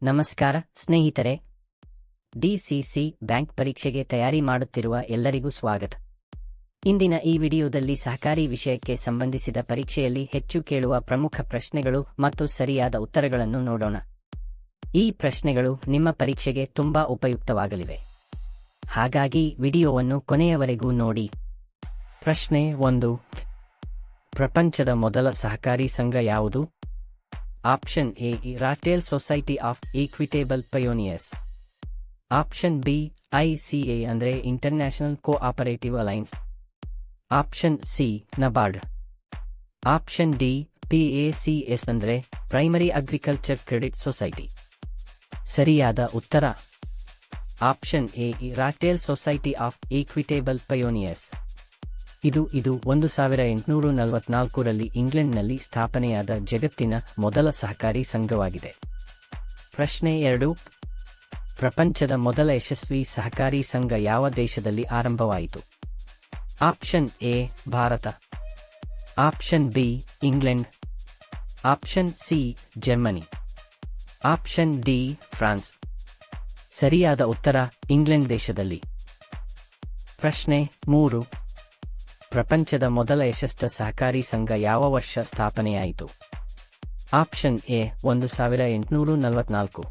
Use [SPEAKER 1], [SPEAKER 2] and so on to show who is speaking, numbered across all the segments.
[SPEAKER 1] ನಮಸ್ಕಾರ ಸ್ನೇಹಿತರೆ, DCC bank ಪರೀಕ್ಷೆಗೆ ತಯಾರಿ ಮಾಡುತ್ತಿರುವ ಎಲ್ಲರಿಗೂ ಸ್ವಾಗತ. ಇಂದಿನ ಈ ವಿಡಿಯೋದಲ್ಲಿ ಸಹಕಾರಿ ವಿಷಯಕ್ಕೆ ಸಂಬಂಧಿಸಿದ ಪರೀಕ್ಷೆಯಲ್ಲಿ ಹೆಚ್ಚು ಕೇಳುವ ಪ್ರಮುಖ ಪ್ರಶ್ನೆಗಳು ಮತ್ತು ಸರಿಯಾದ ಉತ್ತರಗಳನ್ನು ನೋಡೋಣ. ಈ ಪ್ರಶ್ನೆಗಳು ನಿಮ್ಮ ಪರೀಕ್ಷೆಗೆ ತುಂಬಾ ಉಪಯುಕ್ತವಾಗಲಿವೆ. ಹಾಗಾಗಿ ವಿಡಿಯೋವನ್ನು ಕೊನೆಯವರೆಗೂ ನೋಡಿ. ಪ್ರಶ್ನೆ 1. ಪ್ರಪಂಚದ ಮೊದಲ ಸಹಕಾರಿ ಸಂಘ ಯಾವುದು? Option A Rochdale society of equitable pioneers. Option B ICA ಅಂದರೆ international cooperative alliance. Option C NABARD. Option D PACS ಅಂದರೆ ಪ್ರೈಮರಿ ಅಗ್ರಿಕಲ್ಚರ್ ಕ್ರೆಡಿಟ್ ಸೊಸೈಟಿ. ಸರಿಯಾದ ಉತ್ತರ option A Rochdale society of equitable pioneers. ಇದು 1844ರಲ್ಲಿ ಇಂಗ್ಲೆಂಡ್ನಲ್ಲಿ ಸ್ಥಾಪನೆಯಾದ ಜಗತ್ತಿನ ಮೊದಲ ಸಹಕಾರಿ ಸಂಘವಾಗಿದೆ. ಪ್ರಶ್ನೆ 2. ಪ್ರಪಂಚದ ಮೊದಲ ಯಶಸ್ವಿ ಸಹಕಾರಿ ಸಂಘ ಯಾವ ದೇಶದಲ್ಲಿ ಆರಂಭವಾಯಿತು? Option A Bharat. Option B England. Option C Germany. Option D France. ಸರಿಯಾದ ಉತ್ತರ ಇಂಗ್ಲೆಂಡ್ ದೇಶದಲ್ಲಿ. ಪ್ರಶ್ನೆ 3. ಪ್ರಪಂಚದ ಮೊದಲ ಯಶಸ್ವಿ ಸಹಕಾರಿ ಸಂಘ ಯಾವ ವರ್ಷ ಸ್ಥಾಪನೆಯಾಯಿತು? Option A 1844.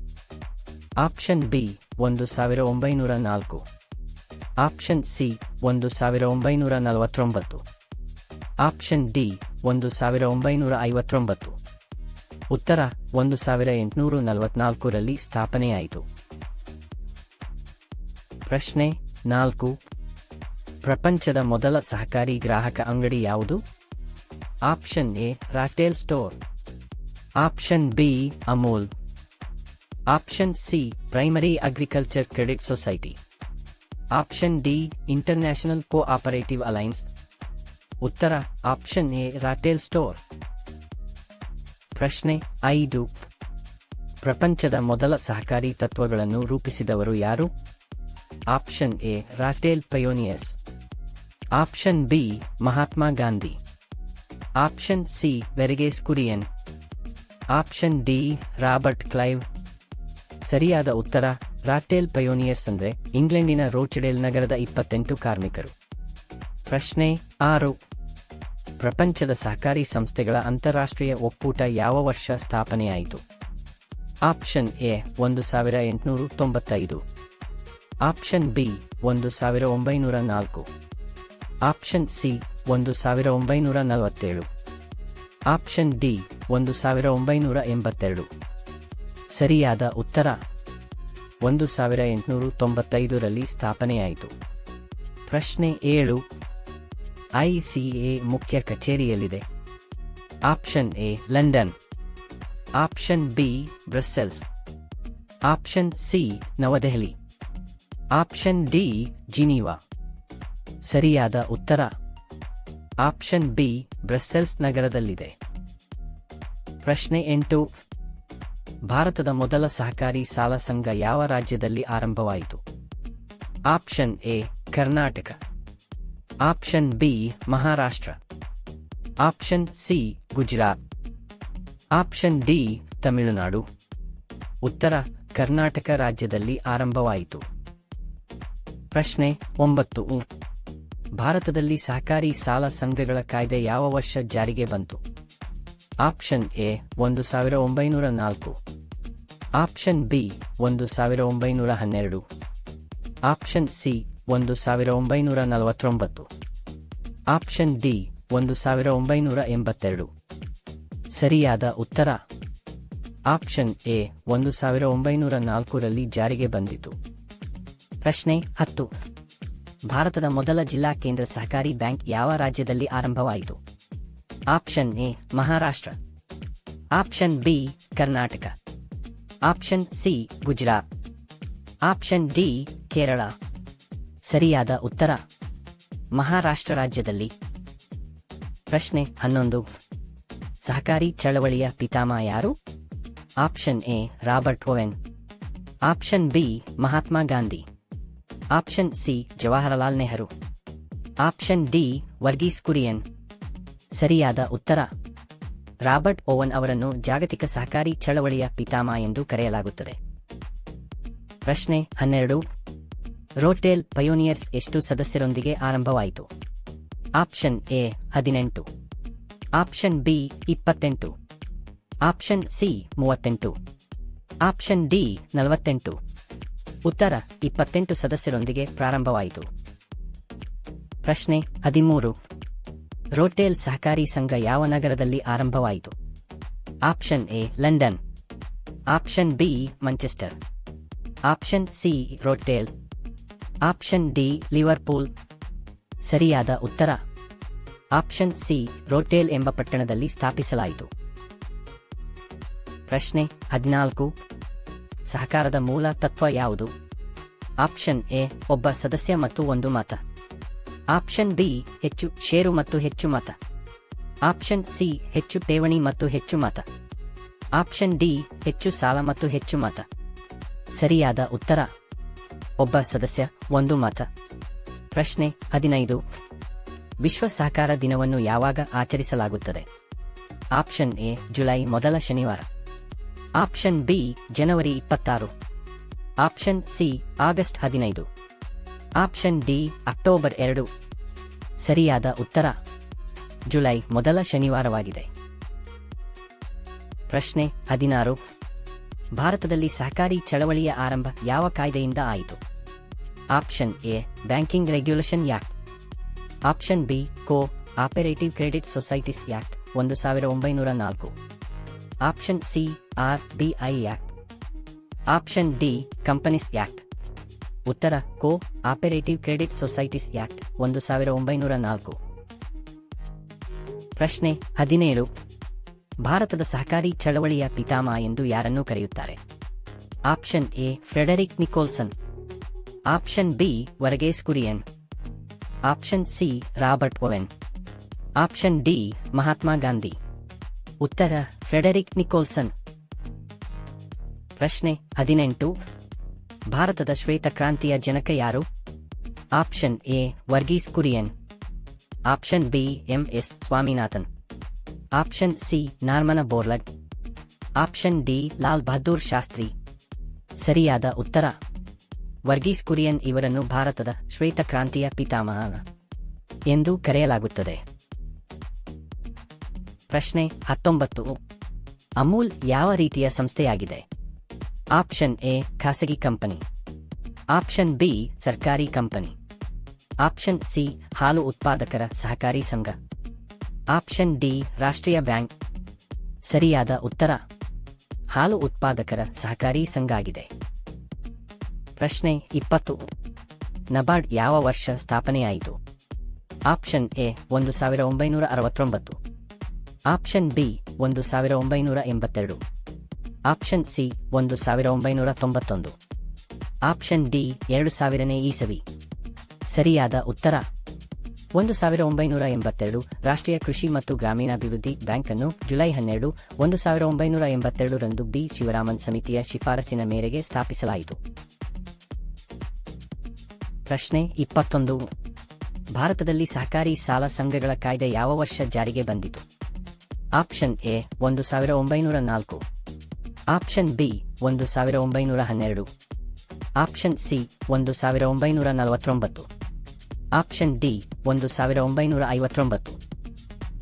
[SPEAKER 1] Option B 1904. Option C 1949. Option D 1959. ಉತ್ತರ 1844ರಲ್ಲಿ ಸ್ಥಾಪನೆಯಾಯಿತು. ಪ್ರಶ್ನೆ 4. ಪ್ರಪಂಚದ ಮೊದಲ ಸಹಕಾರಿ ಗ್ರಾಹಕ ಅಂಗಡಿ ಯಾವುದು? Option A Rochdale store. Option B Amul. Option C primary agriculture credit society. Option D international cooperative alliance. ಉತ್ತರ ಆಪ್ಷನ್ ಎ ರಾಟೇಲ್ ಸ್ಟೋರ್. ಪ್ರಶ್ನೆ 5. ಪ್ರಪಂಚದ ಮೊದಲ ಸಹಕಾರಿ ತತ್ವಗಳನ್ನು ರೂಪಿಸಿದವರು ಯಾರು? Option A Rochdale pioneers. Option B Mahatma Gandhi. Option C Verghese Kurien. Option D Robert Clive. ಸರಿಯಾದ ಉತ್ತರ ರಾಟೇಲ್ ಪಯೋನಿಯರ್ಸ್ ಅಂದರೆ ಇಂಗ್ಲೆಂಡಿನ ರೋಚೆಡೆಲ್ ನಗರದ 28 ಕಾರ್ಮಿಕರು. ಪ್ರಶ್ನೆ 6. ಪ್ರಪಂಚದ ಸಹಕಾರಿ ಸಂಸ್ಥೆಗಳ ಅಂತಾರಾಷ್ಟ್ರೀಯ ಒಕ್ಕೂಟ ಯಾವ ವರ್ಷ ಸ್ಥಾಪನೆಯಾಯಿತು? Option A 1895. Option B 1904. Option C 1947. Option D 1982. ಸರಿಯಾದ ಉತ್ತರ 1895ರಲ್ಲಿ ಸ್ಥಾಪನೆಯಾಯಿತು. ಪ್ರಶ್ನೆ 7. ICA ಮುಖ್ಯ ಕಚೇರಿಯಲ್ಲಿದೆ? Option A London. Option B Brussels. Option C Navadehali. Option D Geneva. ಸರಿಯಾದ ಉತ್ತರ ಆಪ್ಷನ್ ಬಿ ಬ್ರಸೆಲ್ಸ್ ನಗರದಲ್ಲಿದೆ. ಪ್ರಶ್ನೆ 8. ಭಾರತದ ಮೊದಲ ಸಹಕಾರಿ ಸಾಲ ಸಂಘ ಯಾವ ರಾಜ್ಯದಲ್ಲಿ ಆರಂಭವಾಯಿತು? Option A Karnataka. Option B Maharashtra. Option C Gujarat. Option D Tamil Nadu. ಉತ್ತರ ಕರ್ನಾಟಕ ರಾಜ್ಯದಲ್ಲಿ ಆರಂಭವಾಯಿತು. ಪ್ರಶ್ನೆ 9. ಭಾರತದಲ್ಲಿ ಸಹಕಾರಿ ಸಾಲ ಸಂಘಗಳ ಕಾಯ್ದೆ ಯಾವ ವರ್ಷ ಜಾರಿಗೆ ಬಂತು? Option A 1904. Option B 1912. Option C 1949. Option D 1982. ಸರಿಯಾದ ಉತ್ತರ ಆಪ್ಷನ್ ಎ 1904ರಲ್ಲಿ ಜಾರಿಗೆ ಬಂದಿತು. ಪ್ರಶ್ನೆ 10. ಭಾರತದ ಮೊದಲ ಜಿಲ್ಲಾ ಕೇಂದ್ರ ಸಹಕಾರಿ ಬ್ಯಾಂಕ್ ಯಾವ ರಾಜ್ಯದಲ್ಲಿ ಆರಂಭವಾಯಿತು? Option A Maharashtra. Option B Karnataka. Option C Gujarat. Option D Kerala. ಸರಿಯಾದ ಉತ್ತರ ಮಹಾರಾಷ್ಟ್ರ ರಾಜ್ಯದಲ್ಲಿ. ಪ್ರಶ್ನೆ 11. ಸಹಕಾರಿ ಚಳವಳಿಯ ಪಿತಾಮಹ ಯಾರು? Option A Robert Owen. Option B Mahatma Gandhi. Option C Jawaharlal Nehru. Option D Verghese Kurien. ಸರಿಯಾದ ಉತ್ತರ ರಾಬರ್ಟ್ ಓವನ್ ಅವರನ್ನು ಜಾಗತಿಕ ಸಹಕಾರಿ ಚಳವಳಿಯ ಪಿತಾಮಹ ಎಂದು ಕರೆಯಲಾಗುತ್ತದೆ. ಪ್ರಶ್ನೆ 12. ರೋಟೇಲ್ ಪಯೋನಿಯರ್ಸ್ ಎಷ್ಟು ಸದಸ್ಯರೊಂದಿಗೆ ಆರಂಭವಾಯಿತು? Option A 18, option B 28, option C 38, option D 48. ಉತ್ತರ 28 ಸದಸ್ಯರೊಂದಿಗೆ ಪ್ರಾರಂಭವಾಯಿತು. ಪ್ರಶ್ನೆ 13. ರೋಟೇಲ್ ಸಹಕಾರಿ ಸಂಘ ಯಾವ ನಗರದಲ್ಲಿ ಆರಂಭವಾಯಿತು? Option A London, option B Manchester, option C Rochdale, option D Liverpool. ಸರಿಯಾದ ಉತ್ತರ ಆಪ್ಷನ್ ಸಿ ರೋಟೇಲ್ ಎಂಬ ಪಟ್ಟಣದಲ್ಲಿ ಸ್ಥಾಪಿಸಲಾಯಿತು. ಪ್ರಶ್ನೆ 14. ಸಹಕಾರದ ಮೂಲ ತತ್ವ ಯಾವುದು? ಆಪ್ಷನ್ ಎ ಒಬ್ಬ ಸದಸ್ಯ ಮತ್ತು ಒಂದು ಮತ, ಆಪ್ಷನ್ ಬಿ ಹೆಚ್ಚು ಷೇರು ಮತ್ತು ಹೆಚ್ಚು ಮತ, ಆಪ್ಷನ್ ಸಿ ಹೆಚ್ಚು ಠೇವಣಿ ಮತ್ತು ಹೆಚ್ಚು ಮತ, ಆಪ್ಷನ್ ಡಿ ಹೆಚ್ಚು ಸಾಲ ಮತ್ತು ಹೆಚ್ಚು ಮತ. ಸರಿಯಾದ ಉತ್ತರ ಒಬ್ಬ ಸದಸ್ಯ ಒಂದು ಮತ. ಪ್ರಶ್ನೆ 15. ವಿಶ್ವ ಸಹಕಾರ ದಿನವನ್ನು ಯಾವಾಗ ಆಚರಿಸಲಾಗುತ್ತದೆ? ಆಪ್ಷನ್ ಎ ಜುಲೈ ಮೊದಲ ಶನಿವಾರ, ಆಪ್ಷನ್ ಬಿ ಜನವರಿ 26, option C August 15, option D October 2. ಸರಿಯಾದ ಉತ್ತರ ಜುಲೈ ಮೊದಲ ಶನಿವಾರವಾಗಿದೆ. ಪ್ರಶ್ನೆ 16. ಭಾರತದಲ್ಲಿ ಸಹಕಾರಿ ಚಳವಳಿಯ ಆರಂಭ ಯಾವ ಕಾಯ್ದೆಯಿಂದ ಆಯಿತು? Option A banking regulation act, option B cooperative credit societies act 1904, option C RBI act, option D companies act. ಉತ್ತರ cooperative credit societies act 1904. ಪ್ರಶ್ನೆ 17. ಭಾರತದ ಸಹಕಾರಿ ಚಳವಳಿಯ ಪಿತಾಮಹ ಎಂದು ಯಾರನ್ನು ಕರೆಯುತ್ತಾರೆ? Option A Frederick Nicholson, option B Verghese Kurien, option C Robert Owen, option D Mahatma Gandhi. ಉತ್ತರ ಫ್ರೆಡರಿಕ್ ನಿಕೋಲ್ಸನ್. ಪ್ರಶ್ನೆ 18. ಭಾರತದ ಶ್ವೇತಕ್ರಾಂತಿಯ ಜನಕ ಯಾರು? Option A Verghese Kurien, option B MS Swaminathan, option C Norman Borlaug, option D Lal Bahadur Shastri. ಸರಿಯಾದ ಉತ್ತರ ವರ್ಗೀಸ್ ಕುರಿಯನ್ ಇವರನ್ನು ಭಾರತದ ಶ್ವೇತಕ್ರಾಂತಿಯ ಪಿತಾಮಹ ಎಂದು ಕರೆಯಲಾಗುತ್ತದೆ. ಪ್ರಶ್ನೆ 19. ಅಮೂಲ್ ಯಾವ ರೀತಿಯ ಸಂಸ್ಥೆಯಾಗಿದೆ? ಆಪ್ಷನ್ ಎ ಖಾಸಗಿ ಕಂಪನಿ, ಆಪ್ಷನ್ ಬಿ ಸರ್ಕಾರಿ ಕಂಪನಿ, ಆಪ್ಷನ್ ಸಿ ಹಾಲು ಉತ್ಪಾದಕರ ಸಹಕಾರಿ ಸಂಘ, ಆಪ್ಷನ್ ಡಿ ರಾಷ್ಟ್ರೀಯ ಬ್ಯಾಂಕ್. ಸರಿಯಾದ ಉತ್ತರ ಹಾಲು ಉತ್ಪಾದಕರ ಸಹಕಾರಿ ಸಂಘ ಆಗಿದೆ. ಪ್ರಶ್ನೆ 20. ನಬಾರ್ಡ್ ಯಾವ ವರ್ಷ ಸ್ಥಾಪನೆಯಾಯಿತು? Option A 1969, option B 1982, option C 1991, option D 2000ನೇ ಇಸವಿ. ಸರಿಯಾದ ಉತ್ತರ 1982. ರಾಷ್ಟ್ರೀಯ ಕೃಷಿ ಮತ್ತು ಗ್ರಾಮೀಣಾಭಿವೃದ್ಧಿ ಬ್ಯಾಂಕ್ ಅನ್ನು ಜುಲೈ 12, 1982 ರಂದು ಬಿ ಶಿವರಾಮನ್ ಸಮಿತಿಯ ಶಿಫಾರಸಿನ ಮೇರೆಗೆ ಸ್ಥಾಪಿಸಲಾಯಿತು. ಪ್ರಶ್ನೆ 21. ಭಾರತದಲ್ಲಿ ಸಹಕಾರಿ ಸಾಲ ಸಂಘಗಳ ಕಾಯ್ದೆ ಯಾವ ವರ್ಷ ಜಾರಿಗೆ ಬಂದಿತು? Option A 1904, option B 1912, option C 1949, option D 1959.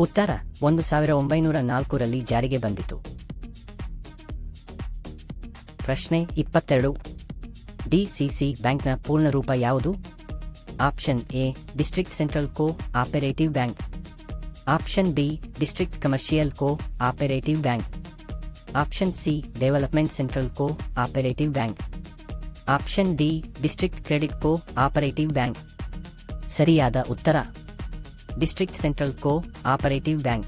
[SPEAKER 1] ಉತ್ತರ 1904ರಲ್ಲಿ ಜಾರಿಗೆ ಬಂದಿತು. ಪ್ರಶ್ನೆ 22. DCC ಬ್ಯಾಂಕ್ನ ಪೂರ್ಣ ರೂಪ ಯಾವುದು? Option A district central cooperative bank, option B district commercial cooperative bank, option C development central cooperative bank, option D district credit cooperative bank. ಸರಿಯಾದ ಉತ್ತರ district central cooperative bank.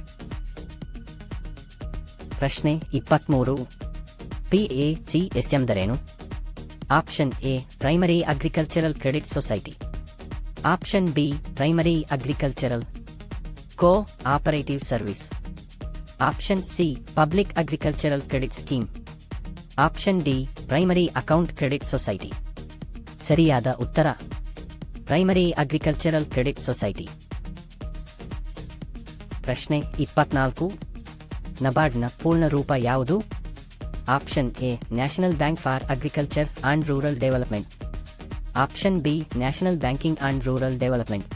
[SPEAKER 1] ಪ್ರಶ್ನೆ 23. PACS ಎಂದರೇನು? Option A primary agricultural credit society, option B primary agricultural cooperative service, option C public agricultural credit scheme, option D primary account credit society. ಸರಿಯಾದ ಉತ್ತರ primary agricultural credit society. ಪ್ರಶ್ನೆ 24. ನಬಾರ್ಡ್ನ ಪೂರ್ಣ ರೂಪ ಯಾವುದು? Option A national bank for agriculture and rural development. Option B national banking and rural development.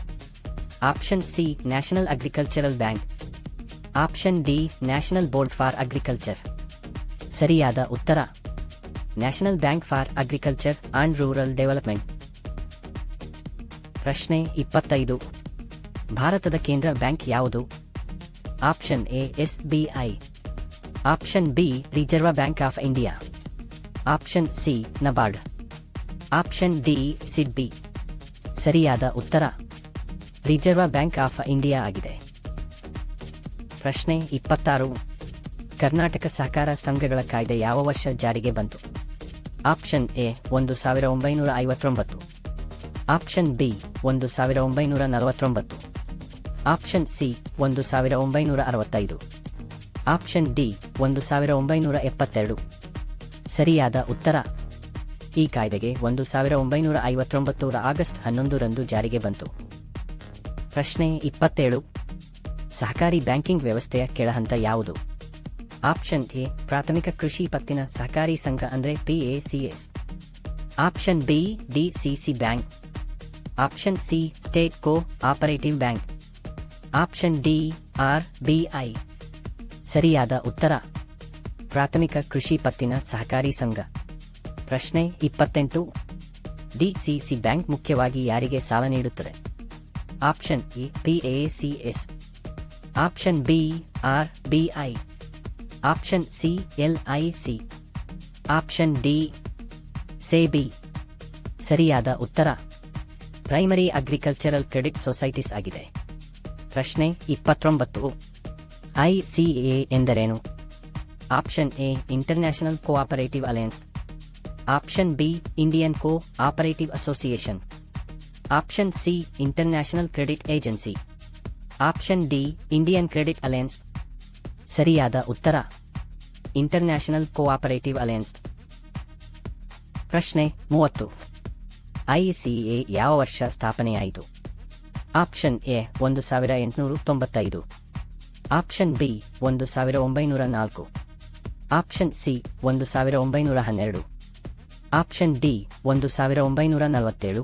[SPEAKER 1] Option C national agricultural bank. Option D national board for agriculture. ಸರಿಯಾದ ಉತ್ತರ national bank for agriculture and rural development. ಪ್ರಶ್ನೆ 25. ಭಾರತದ ಕೇಂದ್ರ bank ಯಾವುದು? Option A SBI. Option B reserve bank of India. Option C NABARD. Option D SIDBI. ಸರಿಯಾದ ಉತ್ತರ reserve bank of India ಆಗಿದೆ. ಪ್ರಶ್ನೆ 26. ಕರ್ನಾಟಕ ಸಹಕಾರ ಸಂಘಗಳ ಕಾಯ್ದೆ ಯಾವ ವರ್ಷ ಜಾರಿಗೆ ಬಂತು? Option A 1959. Option B 1949. Option C 1965. Option D 1972. ಸರಿಯಾದ ಉತ್ತರ ಈ ಕಾಯ್ದೆಗೆ 1959 ಆಗಸ್ಟ್ 11 ಜಾರಿಗೆ ಬಂತು. ಪ್ರಶ್ನೆ 27. ಸಹಕಾರಿ ಬ್ಯಾಂಕಿಂಗ್ ವ್ಯವಸ್ಥೆಯ ಕೆಳಹಂತ ಯಾವುದು? ಆಪ್ಷನ್ ಎ ಪ್ರಾಥಮಿಕ ಕೃಷಿ ಪತ್ತಿನ ಸಹಕಾರಿ ಸಂಘ ಅಂದರೆ PACS. Option B DCC bank. Option C state cooperative bank. Option D RBI. ಸರಿಯಾದ ಉತ್ತರ ಪ್ರಾಥಮಿಕ ಕೃಷಿ ಪತ್ತಿನ ಸಹಕಾರಿ ಸಂಘ. ಪ್ರಶ್ನೆ 28. DCC ಬ್ಯಾಂಕ್ ಮುಖ್ಯವಾಗಿ ಯಾರಿಗೆ ಸಾಲ ನೀಡುತ್ತದೆ? Option A PACS. Option B RBI. Option C LIC. Option D SEBI. ಸರಿಯಾದ ಉತ್ತರ ಪ್ರೈಮರಿ ಅಗ್ರಿಕಲ್ಚರಲ್ ಕ್ರೆಡಿಟ್ ಸೊಸೈಟೀಸ್ ಆಗಿದೆ. ಪ್ರಶ್ನೆ 29. ICA ಎಂದರೇನು? Option A international cooperative alliance. Option B Indian cooperative association. Option C international credit agency. Option D Indian credit alliance. ಸರಿಯಾದ ಉತ್ತರ international cooperative alliance. ಪ್ರಶ್ನೆ 30. ICA ಯಾವ ವರ್ಷ ಸ್ಥಾಪನೆಯಾಯಿತು? Option A 1895. Option B 1904. Option C 1912. Option D 1947.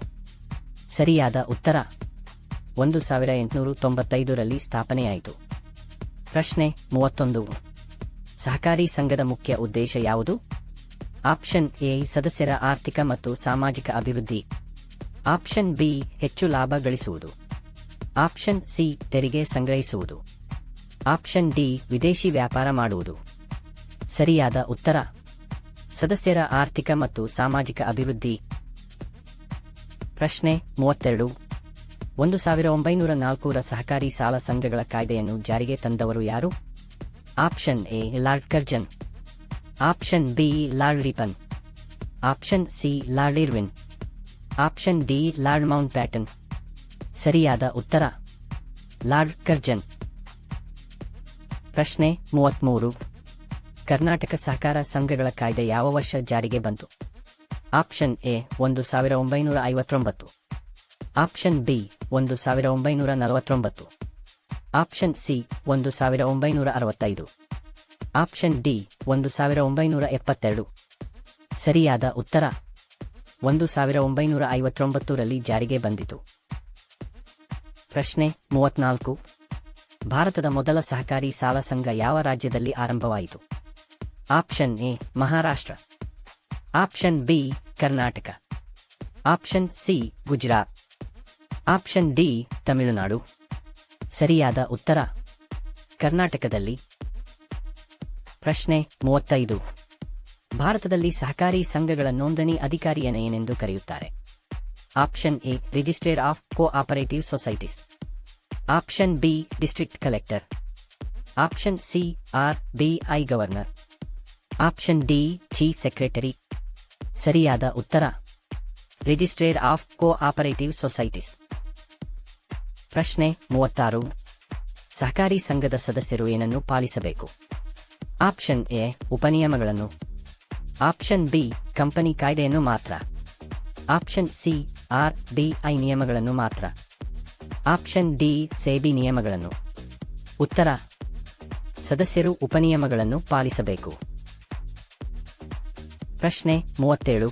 [SPEAKER 1] ಸರಿಯಾದ ಉತ್ತರ 1895 ಸ್ಥಾಪನೆಯಾಯಿತು. ಪ್ರಶ್ನೆ 31. ಸಹಕಾರಿ ಸಂಘದ ಮುಖ್ಯ ಉದ್ದೇಶ ಯಾವುದು? ಆಪ್ಷನ್ ಎ ಸದಸ್ಯರ ಆರ್ಥಿಕ ಮತ್ತು ಸಾಮಾಜಿಕ ಅಭಿವೃದ್ಧಿ. ಆಪ್ಷನ್ ಬಿ ಹೆಚ್ಚು ಲಾಭ ಗಳಿಸುವುದು. ಆಪ್ಷನ್ ಸಿ ತೆರಿಗೆ ಸಂಗ್ರಹಿಸುವುದು. ಆಪ್ಷನ್ ಡಿ ವಿದೇಶಿ ವ್ಯಾಪಾರ ಮಾಡುವುದು. ಸರಿಯಾದ ಉತ್ತರ ಸದಸ್ಯರ ಆರ್ಥಿಕ ಮತ್ತು ಸಾಮಾಜಿಕ ಅಭಿವೃದ್ಧಿ. ಪ್ರಶ್ನೆ 32. 1904 ಸಹಕಾರಿ ಸಾಲ ಸಂಘಗಳ ಕಾಯ್ದೆಯನ್ನು ಜಾರಿಗೆ ತಂದವರು ಯಾರು? Option A lord Curzon. Option B lord Ripon. Option C lord Irwin. Option D lord Mount baton. ಸರಿಯಾದ ಉತ್ತರ ಲಾರ್ಡ್ ಕರ್ಜನ್. ಪ್ರಶ್ನೆ 33. ಕರ್ನಾಟಕ ಸಹಕಾರ ಸಂಘಗಳ ಕಾಯ್ದೆ ಯಾವ ವರ್ಷ ಜಾರಿಗೆ ಬಂತು? Option A 1959. Option B 1949. Option C 1965. Option D 1972. ಸರಿಯಾದ ಉತ್ತರ 1959 ಜಾರಿಗೆ ಬಂದಿತು. ಪ್ರಶ್ನೆ 34. ಭಾರತದ ಮೊದಲ ಸಹಕಾರಿ ಸಾಲ ಸಂಘ ಯಾವ ರಾಜ್ಯದಲ್ಲಿ ಆರಂಭವಾಯಿತು? Option A Maharashtra. Option B Karnataka. Option C Gujarat. Option D Tamil Nadu. ಸರಿಯಾದ ಉತ್ತರ ಕರ್ನಾಟಕದಲ್ಲಿ. ಪ್ರಶ್ನೆ 35. ಭಾರತದಲ್ಲಿ ಸಹಕಾರಿ ಸಂಘಗಳ ನೋಂದಣಿ ಅಧಿಕಾರಿಯನ್ನು ಏನೆಂದು ಕರೆಯುತ್ತಾರೆ? Option A registrar of cooperative societies. Option B district collector. Option C RBI governor. Option D chief secretary. ಸರಿಯಾದ ಉತ್ತರ ರಿಜಿಸ್ಟ್ರೇರ್ ಆಫ್ ಕೋಆಪರೇಟಿವ್ ಸೊಸೈಟೀಸ್. ಪ್ರಶ್ನೆ 36. ಸಹಕಾರಿ ಸಂಘದ ಸದಸ್ಯರು ಏನನ್ನು ಪಾಲಿಸಬೇಕು? ಆಪ್ಷನ್ ಎ ಉಪನಿಯಮಗಳನ್ನು. ಆಪ್ಷನ್ ಬಿ ಕಂಪನಿ ಕಾಯ್ದೆಯನ್ನು ಮಾತ್ರ. ಆಪ್ಷನ್ ಸಿ RBI ನಿಯಮಗಳನ್ನು ಮಾತ್ರ. ಆಪ್ಷನ್ ಡಿ SEBI ನಿಯಮಗಳನ್ನು. ಉತ್ತರ ಸದಸ್ಯರು ಉಪನಿಯಮಗಳನ್ನು ಪಾಲಿಸಬೇಕು. ಪ್ರಶ್ನೆ 37.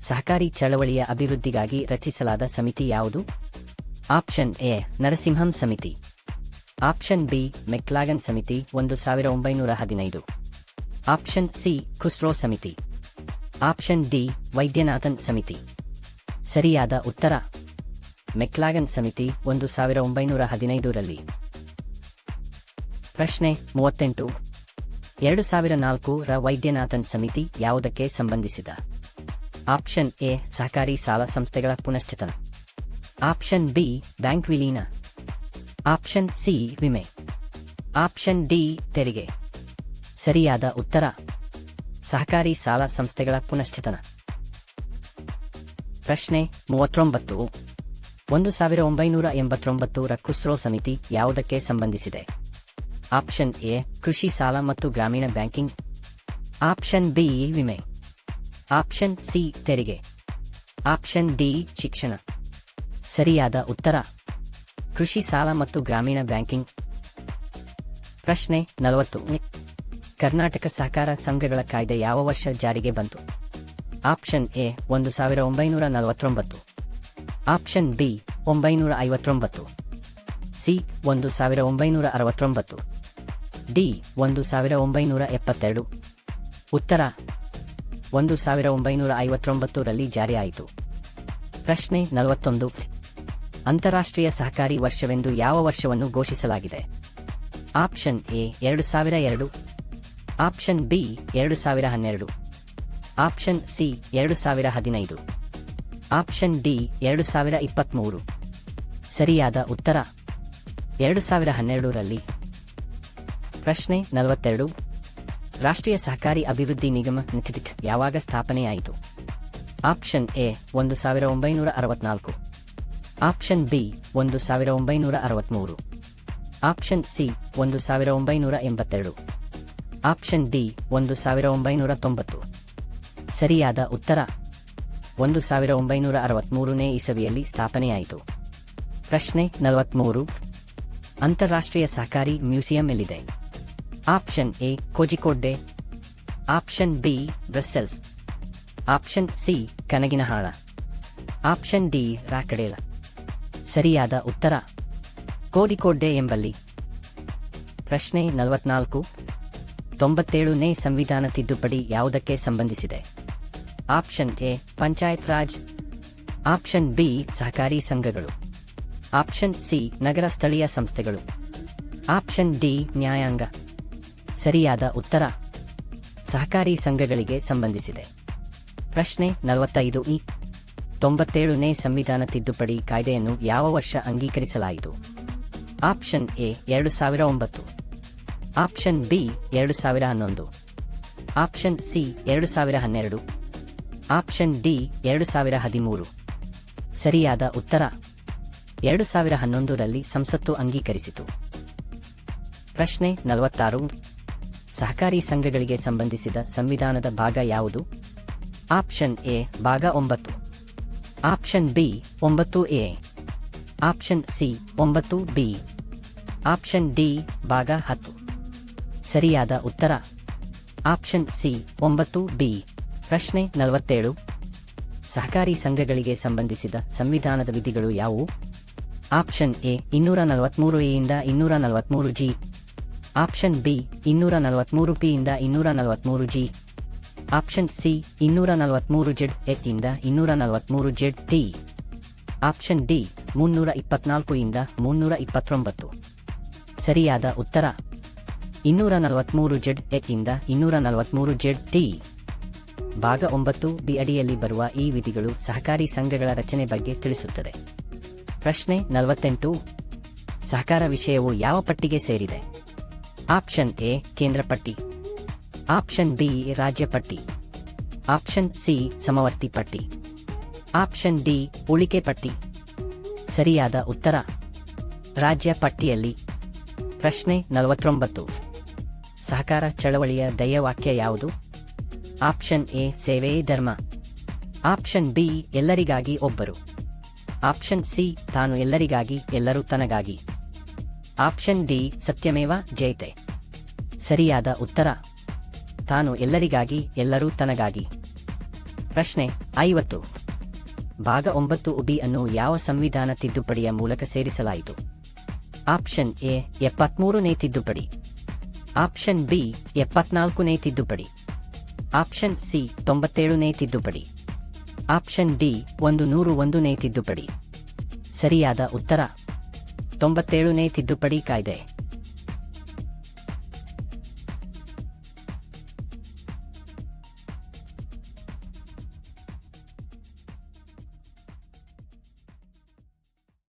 [SPEAKER 1] ಸಹಕಾರಿ ಚಳವಳಿಯ ಅಭಿವೃದ್ಧಿಗಾಗಿ ರಚಿಸಲಾದ ಸಮಿತಿ ಯಾವುದು? ಆಪ್ಷನ್ ಎ ನರಸಿಂಹಂ ಸಮಿತಿ. ಆಪ್ಷನ್ ಬಿ ಮೆಕ್ಲಾಗನ್ ಸಮಿತಿ 1915. ಆಪ್ಷನ್ ಸಿ ಖುಸ್ರೋ ಸಮಿತಿ. ಆಪ್ಷನ್ ಡಿ ವೈದ್ಯನಾಥನ್ ಸಮಿತಿ. ಸರಿಯಾದ ಉತ್ತರ ಮೆಕ್ಲಾಗನ್ ಸಮಿತಿ 1915ರಲ್ಲಿ. ಪ್ರಶ್ನೆ 38. 2004ರ ವೈದ್ಯನಾಥನ್ ಸಮಿತಿ ಯಾವುದಕ್ಕೆ ಸಂಬಂಧಿಸಿದ? ಆಪ್ಷನ್ ಎ ಸಹಕಾರಿ ಸಾಲ ಸಂಸ್ಥೆಗಳ ಪುನಶ್ಚೇತನ. ಆಪ್ಷನ್ ಬಿ ಬ್ಯಾಂಕ್ ವಿಲೀನ. ಆಪ್ಷನ್ ಸಿ ವಿಮೆ. ಆಪ್ಷನ್ ಡಿ ತೆರಿಗೆ. ಸರಿಯಾದ ಉತ್ತರ ಸಹಕಾರಿ ಸಾಲ ಸಂಸ್ಥೆಗಳ ಪುನಶ್ಚೇತನ. ಪ್ರಶ್ನೆ 39. 1989ರ ಖುಸ್ರೋ ಸಮಿತಿ ಯಾವುದಕ್ಕೆ ಸಂಬಂಧಿಸಿದೆ? ಆಪ್ಷನ್ ಎ ಕೃಷಿ ಸಾಲ ಮತ್ತು ಗ್ರಾಮೀಣ ಬ್ಯಾಂಕಿಂಗ್. ಆಪ್ಷನ್ ಬಿ ವಿಮೆ. ಆಪ್ಷನ್ ಸಿ ತೆರಿಗೆ. ಆಪ್ಷನ್ ಡಿ ಶಿಕ್ಷಣ. ಸರಿಯಾದ ಉತ್ತರ ಕೃಷಿ ಸಾಲ ಮತ್ತು ಗ್ರಾಮೀಣ ಬ್ಯಾಂಕಿಂಗ್. ಪ್ರಶ್ನೆ 40. ಕರ್ನಾಟಕ ಸಹಕಾರ ಸಂಘಗಳ ಕಾಯ್ದೆ ಯಾವ ವರ್ಷ ಜಾರಿಗೆ ಬಂತು? Option A 1949. Option B 959. C 1969. D 1972. ಉತ್ತರ 1959ರಲ್ಲಿ ಜಾರಿಯಾಯಿತು. ಪ್ರಶ್ನೆ 41. ಅಂತಾರಾಷ್ಟ್ರೀಯ ಸಹಕಾರಿ ವರ್ಷವೆಂದು ಯಾವ ವರ್ಷವನ್ನು ಘೋಷಿಸಲಾಗಿದೆ? Option A 2002. Option B 2012. Option C 2015. Option D 2023. ಸರಿಯಾದ ಉತ್ತರ 2012ರಲ್ಲಿ. ಪ್ರಶ್ನೆ 42. ರಾಷ್ಟ್ರೀಯ ಸಹಕಾರಿ ಅಭಿವೃದ್ಧಿ ನಿಗಮ ನಿಟಿಟ್ ಯಾವಾಗ ಸ್ಥಾಪನೆಯಾಯಿತು? Option A 1964. Option B 1963. Option C 1982. Option D 1990. ಸರಿಯಾದ ಉತ್ತರ 1963ನೇ ಇಸವಿಯಲ್ಲಿ ಸ್ಥಾಪನೆಯಾಯಿತು. ಪ್ರಶ್ನೆ 43. ಅಂತಾರಾಷ್ಟ್ರೀಯ ಸಹಕಾರಿ ಮ್ಯೂಸಿಯಂ ಎಲ್ಲಿದೆ? Option A Kozhikode. Option B Brussels. Option C Kanaginahala. Option D Rochdale. ಸರಿಯಾದ ಉತ್ತರ ಕೋಜಿಕೋಡೆ ಎಂಬಲ್ಲಿ. ಪ್ರಶ್ನೆ 44. 97ನೇ ಸಂವಿಧಾನ ತಿದ್ದುಪಡಿ ಯಾವುದಕ್ಕೆ ಸಂಬಂಧಿಸಿದೆ? Option A panchayat Raj. Option B ಸಹಕಾರಿ ಸಂಘಗಳು. ಆಪ್ಷನ್ ಸಿ ನಗರ ಸ್ಥಳೀಯ ಸಂಸ್ಥೆಗಳು. ಆಪ್ಷನ್ ಡಿ ನ್ಯಾಯಾಂಗ. ಸರಿಯಾದ ಉತ್ತರ ಸಹಕಾರಿ ಸಂಘಗಳಿಗೆ ಸಂಬಂಧಿಸಿದೆ. ಪ್ರಶ್ನೆ 45. 97ನೇ ಸಂವಿಧಾನ ತಿದ್ದುಪಡಿ ಕಾಯ್ದೆಯನ್ನು ಯಾವ ವರ್ಷ ಅಂಗೀಕರಿಸಲಾಯಿತು? Option A 2009. Option B 2011. Option C 2012. Option D 2013. ಸರಿಯಾದ ಉತ್ತರ 2011ರಲ್ಲಿ ಸಂಸತ್ತು ಅಂಗೀಕರಿಸಿತು. ಪ್ರಶ್ನೆ 46. ಸಹಕಾರಿ ಸಂಘಗಳಿಗೆ ಸಂಬಂಧಿಸಿದ ಸಂವಿಧಾನದ ಭಾಗ ಯಾವುದು? ಆಪ್ಷನ್ ಎ ಭಾಗ 9. Option B 9A. Option C 9B. Option D ಭಾಗ 10. ಸರಿಯಾದ ಉತ್ತರ ಆಪ್ಷನ್ ಸಿ 9B. ಪ್ರಶ್ನೆ 47. ಸಹಕಾರಿ ಸಂಘಗಳಿಗೆ ಸಂಬಂಧಿಸಿದ ಸಂವಿಧಾನದ ವಿಧಿಗಳು ಯಾವುವು? ಆಪ್ಷನ್ ಎ 243A ಯಿಂದ 243G. ಆಪ್ಷನ್ ಬಿ 243P ಯಿಂದ 243G. ಆಪ್ಷನ್ ಸಿ 243ZH ಯಿಂದ 243ZT. ಆಪ್ಷನ್ ಡಿ 324 ಯಿಂದ 329. ಸರಿಯಾದ ಉತ್ತರ 243ZH ಯಿಂದ 243ZT. ಭಾಗ 9B ಅಡಿಯಲ್ಲಿ ಬರುವ ಈ ವಿಧಿಗಳು ಸಹಕಾರಿ ಸಂಘಗಳ ರಚನೆ ಬಗ್ಗೆ ತಿಳಿಸುತ್ತದೆ. ಪ್ರಶ್ನೆ 48. ಸಹಕಾರ ವಿಷಯವು ಯಾವ ಪಟ್ಟಿಗೆ ಸೇರಿದೆ? ಆಪ್ಷನ್ ಎ ಕೇಂದ್ರ ಪಟ್ಟಿ. ಆಪ್ಷನ್ ಬಿ ರಾಜ್ಯ ಪಟ್ಟಿ. ಆಪ್ಷನ್ ಸಿ ಸಮವರ್ತಿ ಪಟ್ಟಿ. ಆಪ್ಷನ್ ಡಿ ಉಳಿಕೆ ಪಟ್ಟಿ. ಸರಿಯಾದ ಉತ್ತರ ರಾಜ್ಯ ಪಟ್ಟಿಯಲ್ಲಿ. ಪ್ರಶ್ನೆ 49. ಸಹಕಾರ ಚಳವಳಿಯ ಧ್ಯೇಯವಾಕ್ಯ ಯಾವುದು? ಆಪ್ಷನ್ ಎ ಸೇವೆಯೇ ಧರ್ಮ. ಆಪ್ಷನ್ ಬಿ ಎಲ್ಲರಿಗಾಗಿ ಒಬ್ಬರು. ಆಪ್ಷನ್ ಸಿ ತಾನು ಎಲ್ಲರಿಗಾಗಿ ಎಲ್ಲರೂ ತನಗಾಗಿ. ಆಪ್ಷನ್ ಡಿ ಸತ್ಯಮೇವ ಜಯತೆ. ಸರಿಯಾದ ಉತ್ತರ ತಾನು ಎಲ್ಲರಿಗಾಗಿ ಎಲ್ಲರೂ ತನಗಾಗಿ. ಪ್ರಶ್ನೆ 50. ಭಾಗ 9 ಉಡಿ ಅನ್ನು ಯಾವ ಸಂವಿಧಾನ ತಿದ್ದುಪಡಿಯ ಮೂಲಕ ಸೇರಿಸಲಾಯಿತು? ಆಪ್ಷನ್ ಎ 73ನೇ ತಿದ್ದುಪಡಿ, ಆಪ್ಷನ್ ಬಿ 74ನೇ ತಿದ್ದುಪಡಿ, ಆಪ್ಷನ್ ಸಿ 97ನೇ ತಿದ್ದುಪಡಿ, ಆಪ್ಷನ್ ಡಿ 101ನೇ ತಿದ್ದುಪಡಿ. ಸರಿಯಾದ ಉತ್ತರ 97ನೇ ತಿದ್ದುಪಡಿ ಕಾಯ್ದೆ.